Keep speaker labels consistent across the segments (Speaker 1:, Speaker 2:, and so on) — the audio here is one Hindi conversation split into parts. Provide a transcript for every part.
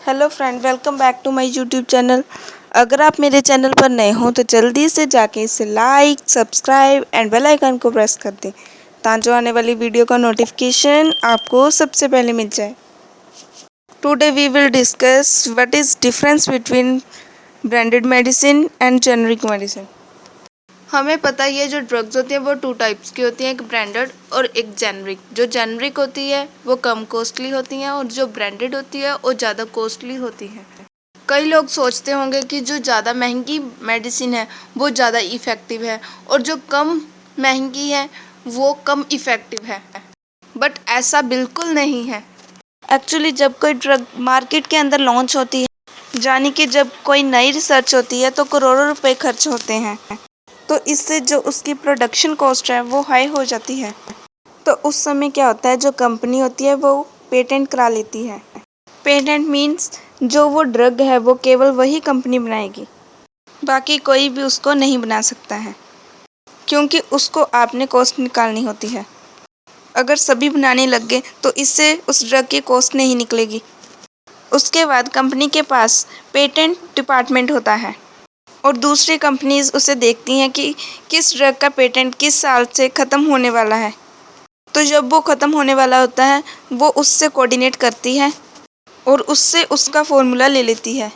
Speaker 1: Hello friend, welcome back to my YouTube channel. अगर आप मेरे चैनल पर नए हो तो जल्दी से जाके इसे like, subscribe and bell icon को प्रेस कर दें ताकि आने वाली वीडियो का नोटिफिकेशन आपको सबसे पहले मिल जाए। Today we will discuss what is difference between branded medicine and generic medicine. हमें पता ही है जो ड्रग्स होती हैं वो टू टाइप्स की होती हैं, एक ब्रांडेड और एक जेनरिक। जो जेनरिक होती है वो कम कॉस्टली होती हैं और जो ब्रांडेड होती है वो ज़्यादा कॉस्टली होती है। कई लोग सोचते होंगे कि जो ज़्यादा महंगी मेडिसिन है वो ज़्यादा इफ़ेक्टिव है और जो कम महंगी है वो कम इफ़ेक्टिव है, बट ऐसा बिल्कुल नहीं है। एक्चुअली जब कोई ड्रग मार्केट के अंदर लॉन्च होती है, यानी कि जब कोई नई रिसर्च होती है तो करोड़ों रुपए खर्च होते हैं, तो इससे जो उसकी प्रोडक्शन कॉस्ट है वो हाई हो जाती है। तो उस समय क्या होता है, जो कंपनी होती है वो पेटेंट करा लेती है। पेटेंट मीन्स जो वो ड्रग है वो केवल वही कंपनी बनाएगी, बाकी कोई भी उसको नहीं बना सकता है, क्योंकि उसको आपने कॉस्ट निकालनी होती है। अगर सभी बनाने लग गए तो इससे उस ड्रग की कॉस्ट नहीं निकलेगी। उसके बाद कंपनी के पास पेटेंट डिपार्टमेंट होता है और दूसरी कंपनीज उसे देखती हैं कि किस ड्रग का पेटेंट किस साल से ख़त्म होने वाला है। तो जब वो ख़त्म होने वाला होता है वो उससे कोऑर्डिनेट करती है और उससे उसका फॉर्मूला ले लेती है,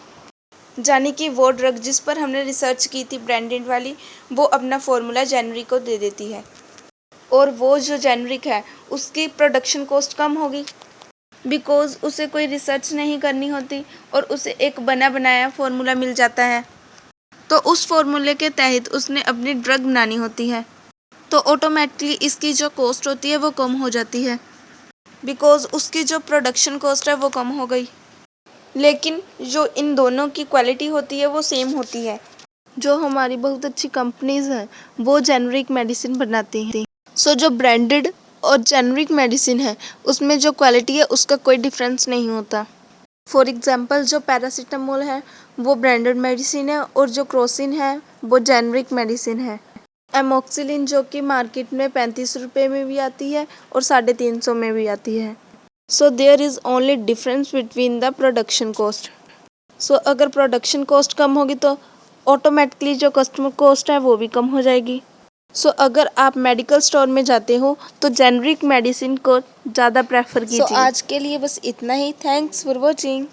Speaker 1: यानी कि वो ड्रग जिस पर हमने रिसर्च की थी ब्रांडेड वाली, वो अपना फॉर्मूला जेनरिक को दे देती है और वो जो जेनरिक है उसकी प्रोडक्शन कॉस्ट कम होगी, बिकॉज़ उसे कोई रिसर्च नहीं करनी होती और उसे एक बना बनाया फॉर्मूला मिल जाता है। तो उस फॉर्मूले के तहत उसने अपनी ड्रग बनानी होती है, तो ऑटोमेटिकली इसकी जो कॉस्ट होती है वो कम हो जाती है, बिकॉज़ उसकी जो प्रोडक्शन कॉस्ट है वो कम हो गई। लेकिन जो इन दोनों की क्वालिटी होती है वो सेम होती है। जो हमारी बहुत अच्छी कंपनीज हैं वो जेनरिक मेडिसिन बनाती हैं। सो जो ब्रांडेड और जेनरिक मेडिसिन है उसमें जो क्वालिटी है उसका कोई डिफरेंस नहीं होता। फॉर एग्ज़ाम्पल जो पैरासीटामोल है वो ब्रांडेड मेडिसिन है और जो क्रोसिन है वो जेनरिक मेडिसिन है। एमोक्सिलिन जो कि मार्केट में 35 रुपये में भी आती है और 350 में भी आती है। So there is only difference between the production cost. So अगर प्रोडक्शन कॉस्ट कम होगी तो ऑटोमेटिकली जो कस्टमर कॉस्ट है वो भी कम हो जाएगी। सो अगर आप मेडिकल स्टोर में जाते हो तो जेनरिक मेडिसिन को ज़्यादा प्रेफर कीजिए। सो आज के लिए बस इतना ही। Thanks for watching.